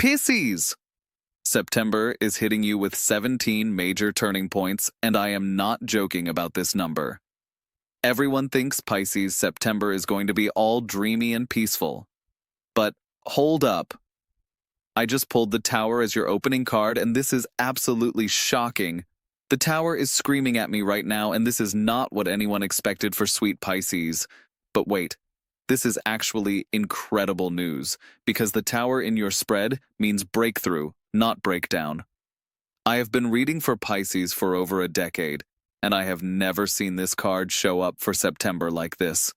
Pisces! September is hitting you with 17 major turning points, and I am not joking about this number. Everyone thinks Pisces September is going to be all dreamy and peaceful. But hold up. I just pulled the Tower as your opening card, and this is absolutely shocking. The Tower is screaming at me right now, and this is not what anyone expected for sweet Pisces. But wait, this is actually incredible news, because the Tower in your spread means breakthrough, not breakdown. I have been reading for Pisces for over a decade, and I have never seen this card show up for September like this.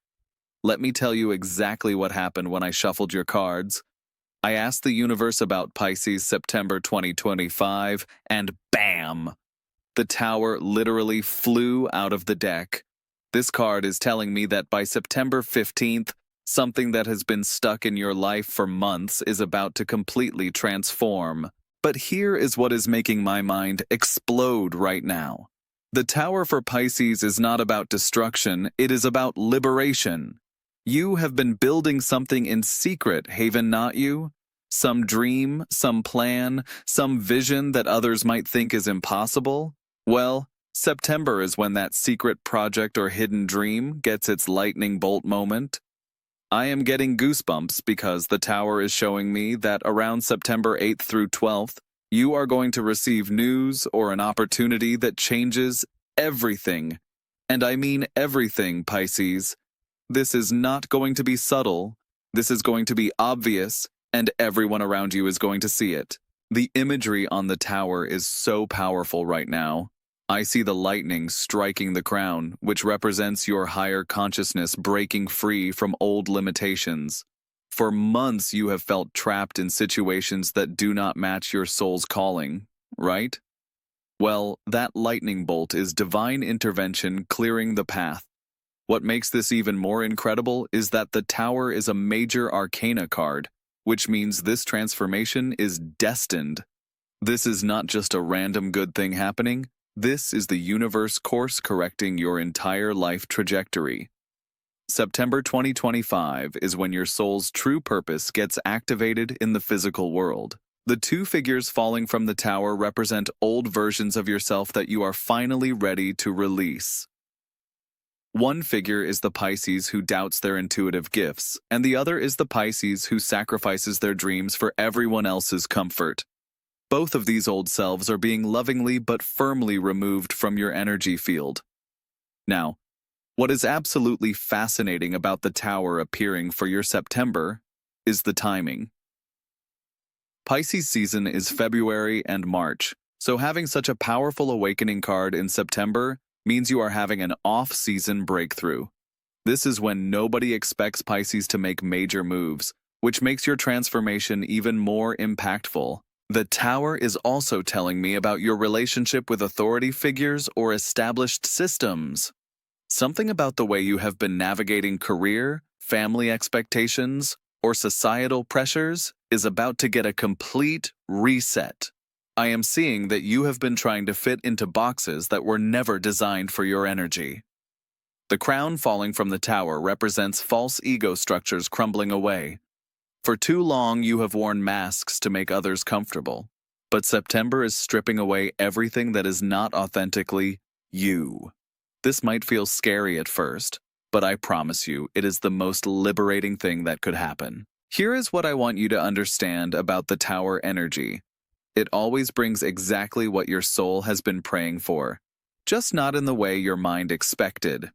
Let me tell you exactly what happened when I shuffled your cards. I asked the universe about Pisces September 2025, and bam! The Tower literally flew out of the deck. This card is telling me that by September 15th, something that has been stuck in your life for months is about to completely transform. But here is what is making my mind explode right now. The Tower for Pisces is not about destruction, it is about liberation. You have been building something in secret, haven not you? Some dream, some plan, some vision that others might think is impossible? Well, September is when that secret project or hidden dream gets its lightning bolt moment. I am getting goosebumps because the Tower is showing me that around September 8th through 12th, you are going to receive news or an opportunity that changes everything. And I mean everything, Pisces. This is not going to be subtle. This is going to be obvious, and everyone around you is going to see it. The imagery on the Tower is so powerful right now. I see the lightning striking the crown, which represents your higher consciousness breaking free from old limitations. For months you have felt trapped in situations that do not match your soul's calling, right? Well, that lightning bolt is divine intervention clearing the path. What makes this even more incredible is that the Tower is a major arcana card, which means this transformation is destined. This is not just a random good thing happening. This is the universe course correcting your entire life trajectory. September 2025 is when your soul's true purpose gets activated in the physical world. The two figures falling from the Tower represent old versions of yourself that you are finally ready to release. One figure is the Pisces who doubts their intuitive gifts, and the other is the Pisces who sacrifices their dreams for everyone else's comfort. Both of these old selves are being lovingly but firmly removed from your energy field. Now, what is absolutely fascinating about the Tower appearing for your September is the timing. Pisces season is February and March, so having such a powerful awakening card in September means you are having an off-season breakthrough. This is when nobody expects Pisces to make major moves, which makes your transformation even more impactful. The Tower is also telling me about your relationship with authority figures or established systems. Something about the way you have been navigating career, family expectations, or societal pressures is about to get a complete reset. I am seeing that you have been trying to fit into boxes that were never designed for your energy. The crown falling from the Tower represents false ego structures crumbling away. For too long, you have worn masks to make others comfortable. But September is stripping away everything that is not authentically you. This might feel scary at first, but I promise you, it is the most liberating thing that could happen. Here is what I want you to understand about the Tower energy. It always brings exactly what your soul has been praying for, just not in the way your mind expected.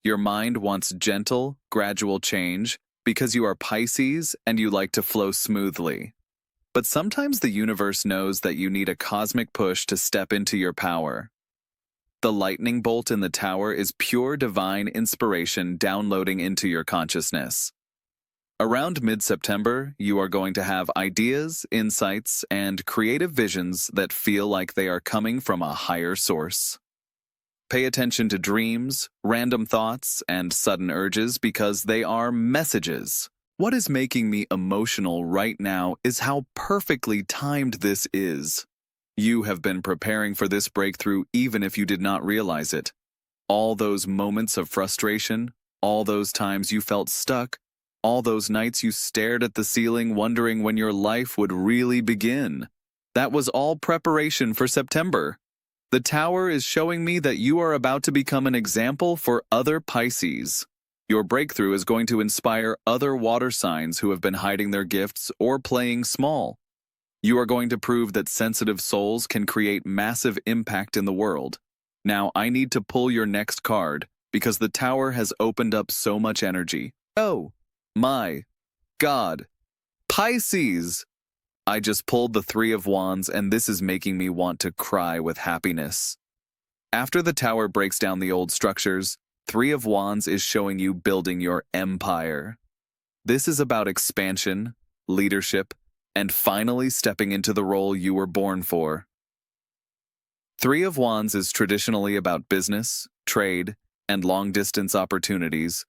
Your mind wants gentle, gradual change because you are Pisces and you like to flow smoothly. But sometimes the universe knows that you need a cosmic push to step into your power. The lightning bolt in the Tower is pure divine inspiration downloading into your consciousness. Around mid-September, you are going to have ideas, insights, and creative visions that feel like they are coming from a higher source. Pay attention to dreams, random thoughts, and sudden urges because they are messages. What is making me emotional right now is how perfectly timed this is. You have been preparing for this breakthrough even if you did not realize it. All those moments of frustration, all those times you felt stuck, All those nights you stared at the ceiling wondering when your life would really begin. That was all preparation for September. The Tower is showing me that you are about to become an example for other Pisces. Your breakthrough is going to inspire other water signs who have been hiding their gifts or playing small. You are going to prove that sensitive souls can create massive impact in the world. Now, I need to pull your next card because the Tower has opened up so much energy. Oh, my God. Pisces! I just pulled the Three of Wands, and this is making me want to cry with happiness. After the Tower breaks down the old structures, Three of Wands is showing you building your empire. This is about expansion, leadership, and finally stepping into the role you were born for. Three of Wands is traditionally about business, trade, and long-distance opportunities,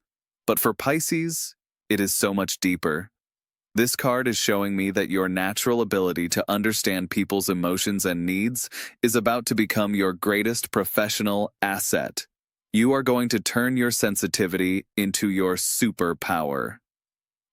but for Pisces, it is so much deeper. This card is showing me that your natural ability to understand people's emotions and needs is about to become your greatest professional asset. You are going to turn your sensitivity into your superpower.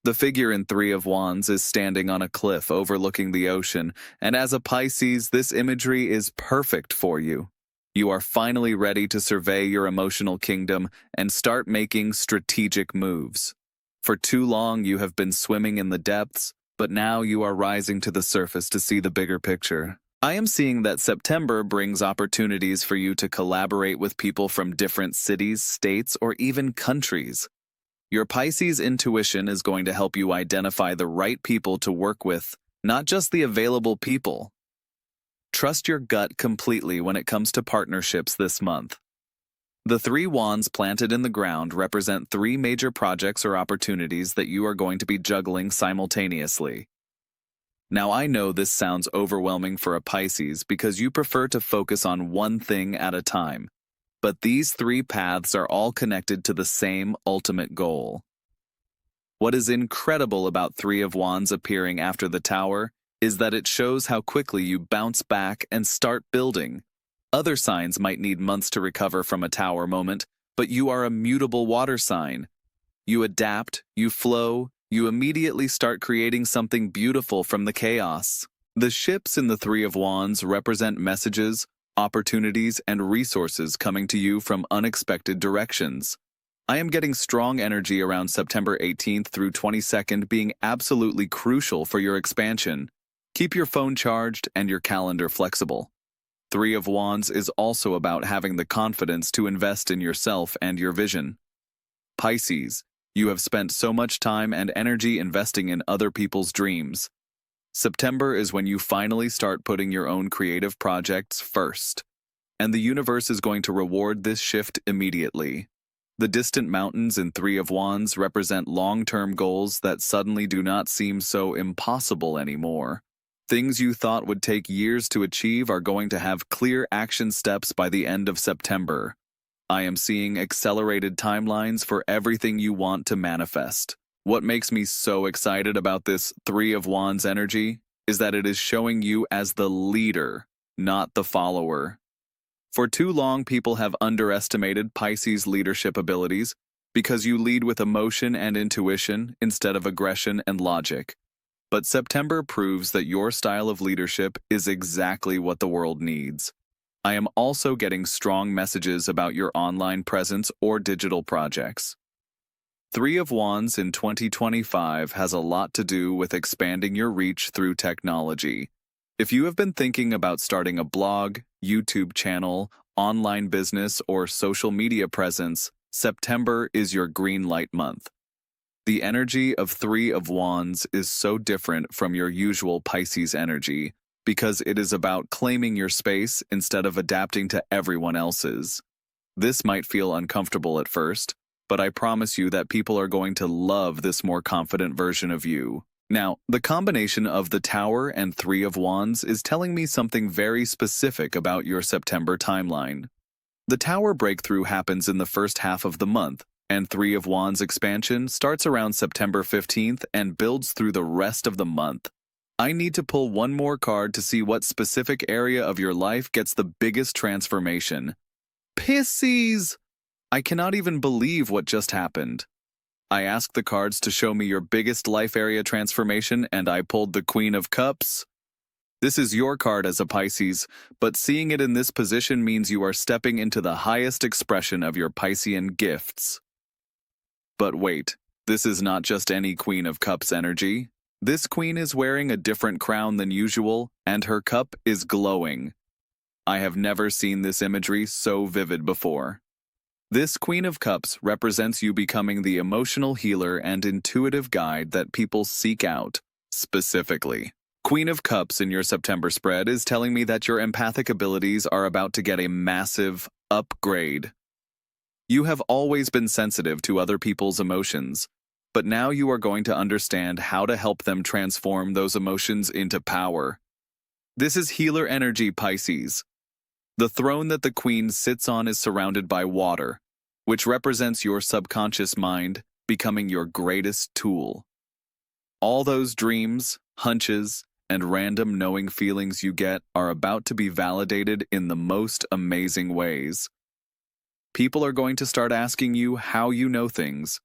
The figure in Three of Wands is standing on a cliff overlooking the ocean, and as a Pisces, this imagery is perfect for you. You are finally ready to survey your emotional kingdom and start making strategic moves. For too long, you have been swimming in the depths, but now you are rising to the surface to see the bigger picture. I am seeing that September brings opportunities for you to collaborate with people from different cities, states, or even countries. Your Pisces intuition is going to help you identify the right people to work with, not just the available people. Trust your gut completely when it comes to partnerships this month. The three wands planted in the ground represent three major projects or opportunities that you are going to be juggling simultaneously. Now, I know this sounds overwhelming for a Pisces because you prefer to focus on one thing at a time, but these three paths are all connected to the same ultimate goal. What is incredible about Three of Wands appearing after the Tower is that it shows how quickly you bounce back and start building. Other signs might need months to recover from a Tower moment, but you are a mutable water sign. You adapt, you flow, you immediately start creating something beautiful from the chaos. The ships in the Three of Wands represent messages, opportunities, and resources coming to you from unexpected directions. I am getting strong energy around September 18th through 22nd being absolutely crucial for your expansion. Keep your phone charged and your calendar flexible. Three of Wands is also about having the confidence to invest in yourself and your vision. Pisces, you have spent so much time and energy investing in other people's dreams. September is when you finally start putting your own creative projects first. And the universe is going to reward this shift immediately. The distant mountains in Three of Wands represent long-term goals that suddenly do not seem so impossible anymore. Things you thought would take years to achieve are going to have clear action steps by the end of September. I am seeing accelerated timelines for everything you want to manifest. What makes me so excited about this Three of Wands energy is that it is showing you as the leader, not the follower. For too long, people have underestimated Pisces' leadership abilities because you lead with emotion and intuition instead of aggression and logic. But September proves that your style of leadership is exactly what the world needs. I am also getting strong messages about your online presence or digital projects. Three of Wands in 2025 has a lot to do with expanding your reach through technology. If you have been thinking about starting a blog, YouTube channel, online business, or social media presence, September is your green light month. The energy of Three of Wands is so different from your usual Pisces energy because it is about claiming your space instead of adapting to everyone else's. This might feel uncomfortable at first, but I promise you that people are going to love this more confident version of you. Now, the combination of the Tower and Three of Wands is telling me something very specific about your September timeline. The Tower breakthrough happens in the first half of the month, and Three of Wands expansion starts around September 15th and builds through the rest of the month. I need to pull one more card to see what specific area of your life gets the biggest transformation. Pisces! I cannot even believe what just happened. I asked the cards to show me your biggest life area transformation, and I pulled the Queen of Cups. This is your card as a Pisces, but seeing it in this position means you are stepping into the highest expression of your Piscean gifts. But wait, this is not just any Queen of Cups energy. This queen is wearing a different crown than usual, and her cup is glowing. I have never seen this imagery so vivid before. This Queen of Cups represents you becoming the emotional healer and intuitive guide that people seek out, specifically. Queen of Cups in your September spread is telling me that your empathic abilities are about to get a massive upgrade. You have always been sensitive to other people's emotions, but now you are going to understand how to help them transform those emotions into power. This is healer energy, Pisces. The throne that the queen sits on is surrounded by water, which represents your subconscious mind becoming your greatest tool. All those dreams, hunches, and random knowing feelings you get are about to be validated in the most amazing ways. People are going to start asking you how you know things.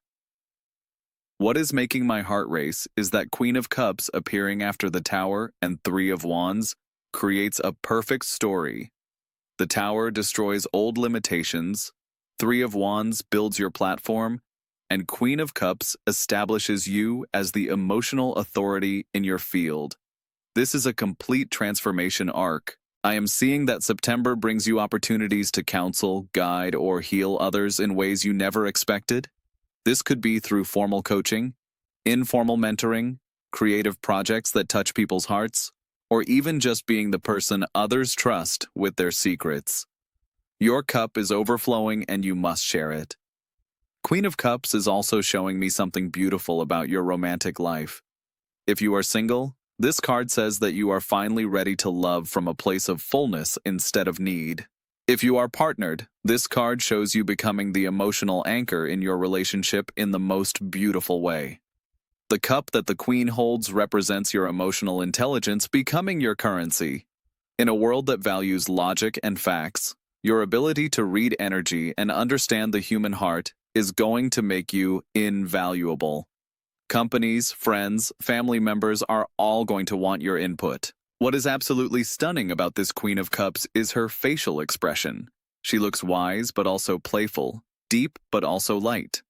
What is making my heart race is that Queen of Cups appearing after the Tower and Three of Wands creates a perfect story. The Tower destroys old limitations, Three of Wands builds your platform, and Queen of Cups establishes you as the emotional authority in your field. This is a complete transformation arc. I am seeing that September brings you opportunities to counsel, guide, or heal others in ways you never expected. This could be through formal coaching, informal mentoring, creative projects that touch people's hearts, or even just being the person others trust with their secrets. Your cup is overflowing and you must share it. Queen of Cups is also showing me something beautiful about your romantic life. If you are single, this card says that you are finally ready to love from a place of fullness instead of need. If you are partnered, this card shows you becoming the emotional anchor in your relationship in the most beautiful way. The cup that the queen holds represents your emotional intelligence becoming your currency. In a world that values logic and facts, your ability to read energy and understand the human heart is going to make you invaluable. Companies, friends, family members are all going to want your input. What is absolutely stunning about this Queen of Cups is her facial expression. She looks wise but also playful, deep but also light.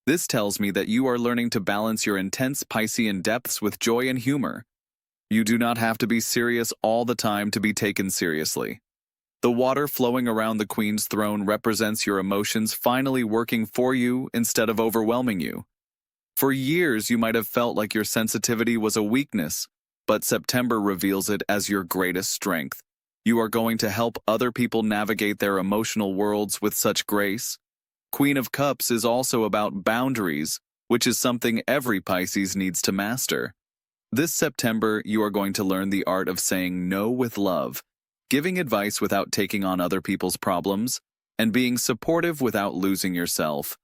This tells me that you are learning to balance your intense Piscean depths with joy and humor. You do not have to be serious all the time to be taken seriously. The water flowing around the Queen's throne represents your emotions finally working for you instead of overwhelming you. For years, you might have felt like your sensitivity was a weakness, but September reveals it as your greatest strength. You are going to help other people navigate their emotional worlds with such grace. Queen of Cups is also about boundaries, which is something every Pisces needs to master. This September, you are going to learn the art of saying no with love, giving advice without taking on other people's problems, and being supportive without losing yourself.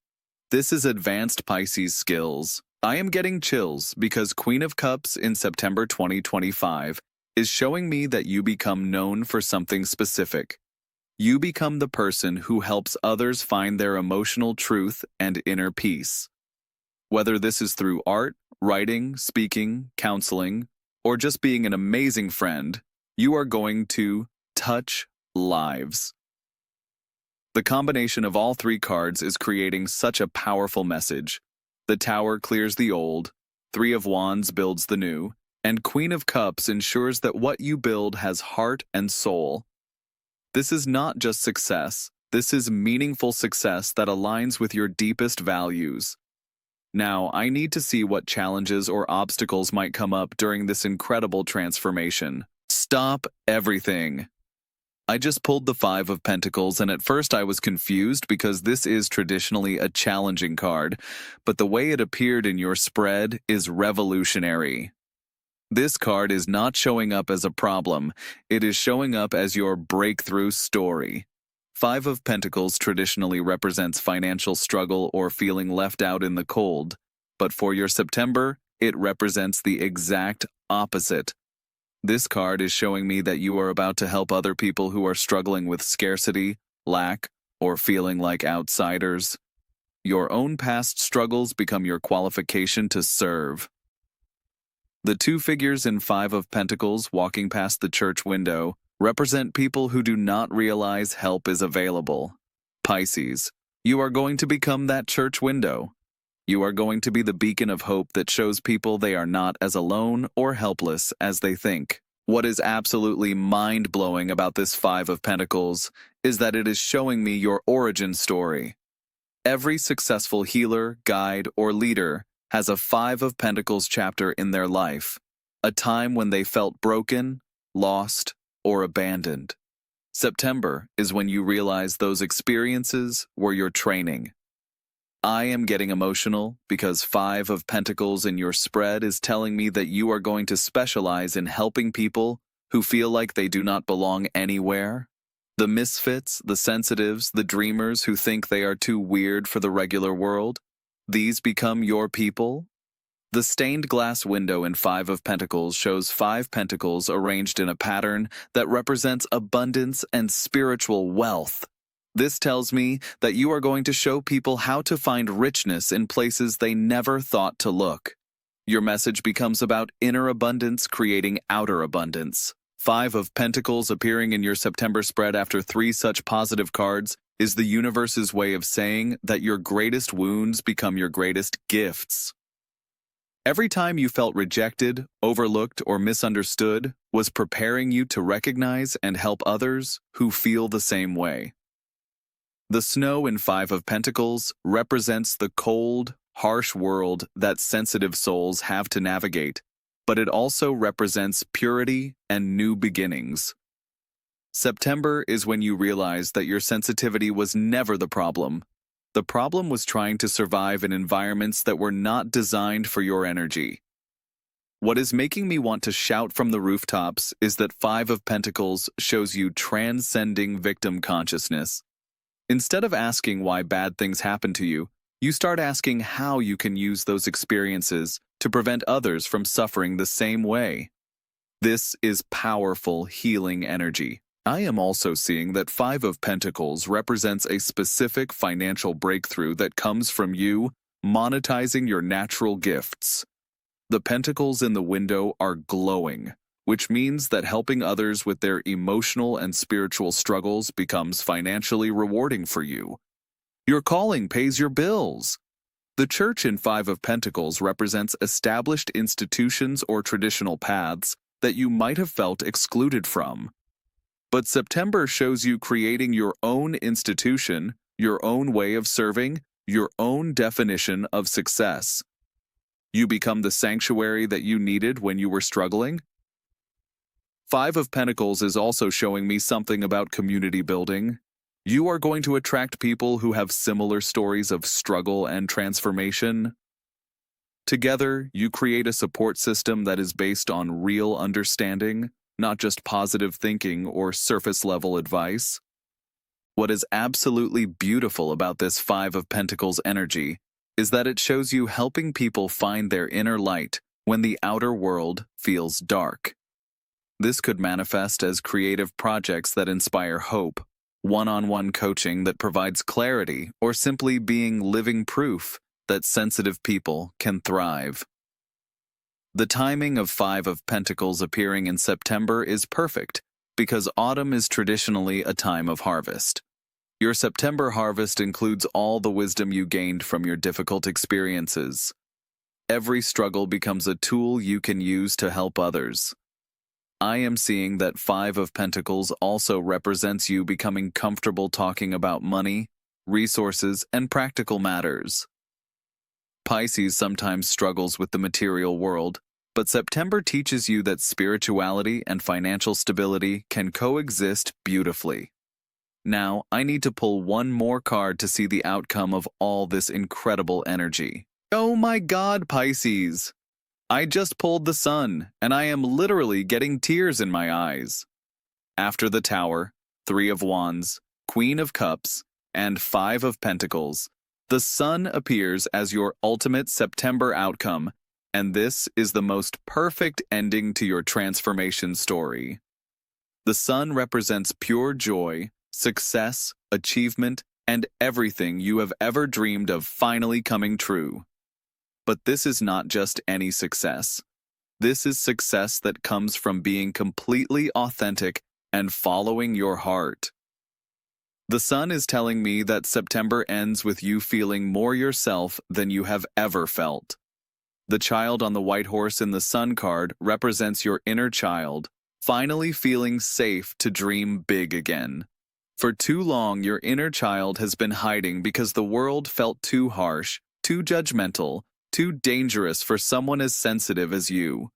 This is advanced Pisces skills. I am getting chills because Queen of Cups in September 2025 is showing me that you become known for something specific. You become the person who helps others find their emotional truth and inner peace. Whether this is through art, writing, speaking, counseling, or just being an amazing friend, you are going to touch lives. The combination of all three cards is creating such a powerful message. The Tower clears the old, Three of Wands builds the new, and Queen of Cups ensures that what you build has heart and soul. This is not just success, this is meaningful success that aligns with your deepest values. Now, I need to see what challenges or obstacles might come up during this incredible transformation. Stop everything. I just pulled the Five of Pentacles, and at first I was confused because this is traditionally a challenging card, but the way it appeared in your spread is revolutionary. This card is not showing up as a problem, it is showing up as your breakthrough story. Five of Pentacles traditionally represents financial struggle or feeling left out in the cold, but for your September, it represents the exact opposite. This card is showing me that you are about to help other people who are struggling with scarcity, lack, or feeling like outsiders. Your own past struggles become your qualification to serve. The two figures in Five of Pentacles walking past the church window represent people who do not realize help is available. Pisces, you are going to become that church window. You are going to be the beacon of hope that shows people they are not as alone or helpless as they think. What is absolutely mind-blowing about this Five of Pentacles is that it is showing me your origin story. Every successful healer, guide, or leader has a Five of Pentacles chapter in their life, a time when they felt broken, lost, or abandoned. September is when you realize those experiences were your training. I am getting emotional because Five of Pentacles in your spread is telling me that you are going to specialize in helping people who feel like they do not belong anywhere. The misfits, the sensitives, the dreamers who think they are too weird for the regular world. These become your people. The stained glass window in Five of Pentacles shows 5 pentacles arranged in a pattern that represents abundance and spiritual wealth. This tells me that you are going to show people how to find richness in places they never thought to look. Your message becomes about inner abundance creating outer abundance. 5 of Pentacles appearing in your September spread after 3 such positive cards is the universe's way of saying that your greatest wounds become your greatest gifts. Every time you felt rejected, overlooked, or misunderstood was preparing you to recognize and help others who feel the same way. The snow in 5 of Pentacles represents the cold, harsh world that sensitive souls have to navigate, but it also represents purity and new beginnings. September is when you realize that your sensitivity was never the problem. The problem was trying to survive in environments that were not designed for your energy. What is making me want to shout from the rooftops is that 5 of Pentacles shows you transcending victim consciousness. Instead of asking why bad things happen to you, you start asking how you can use those experiences to prevent others from suffering the same way. This is powerful healing energy. I am also seeing that 5 of Pentacles represents a specific financial breakthrough that comes from you monetizing your natural gifts. The pentacles in the window are glowing, which means that helping others with their emotional and spiritual struggles becomes financially rewarding for you. Your calling pays your bills. The church in 5 of Pentacles represents established institutions or traditional paths that you might have felt excluded from. But September shows you creating your own institution, your own way of serving, your own definition of success. You become the sanctuary that you needed when you were struggling. 5 of Pentacles is also showing me something about community building. You are going to attract people who have similar stories of struggle and transformation. Together, you create a support system that is based on real understanding, not just positive thinking or surface-level advice. What is absolutely beautiful about this 5 of Pentacles energy is that it shows you helping people find their inner light when the outer world feels dark. This could manifest as creative projects that inspire hope, one-on-one coaching that provides clarity, or simply being living proof that sensitive people can thrive. The timing of 5 of Pentacles appearing in September is perfect because autumn is traditionally a time of harvest. Your September harvest includes all the wisdom you gained from your difficult experiences. Every struggle becomes a tool you can use to help others. I am seeing that 5 of Pentacles also represents you becoming comfortable talking about money, resources, and practical matters. Pisces sometimes struggles with the material world, but September teaches you that spirituality and financial stability can coexist beautifully. Now, I need to pull one more card to see the outcome of all this incredible energy. Oh my God, Pisces! I just pulled the Sun, and I am literally getting tears in my eyes. After the Tower, 3 of Wands, Queen of Cups, and 5 of Pentacles, the Sun appears as your ultimate September outcome, and this is the most perfect ending to your transformation story. The Sun represents pure joy, success, achievement, and everything you have ever dreamed of finally coming true. But this is not just any success. This is success that comes from being completely authentic and following your heart. The sun is telling me that September ends with you feeling more yourself than you have ever felt. The child on the white horse in the sun card represents your inner child, finally feeling safe to dream big again. For too long, your inner child has been hiding because the world felt too harsh, too judgmental, too dangerous for someone as sensitive as you.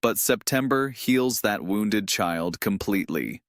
But September heals that wounded child completely.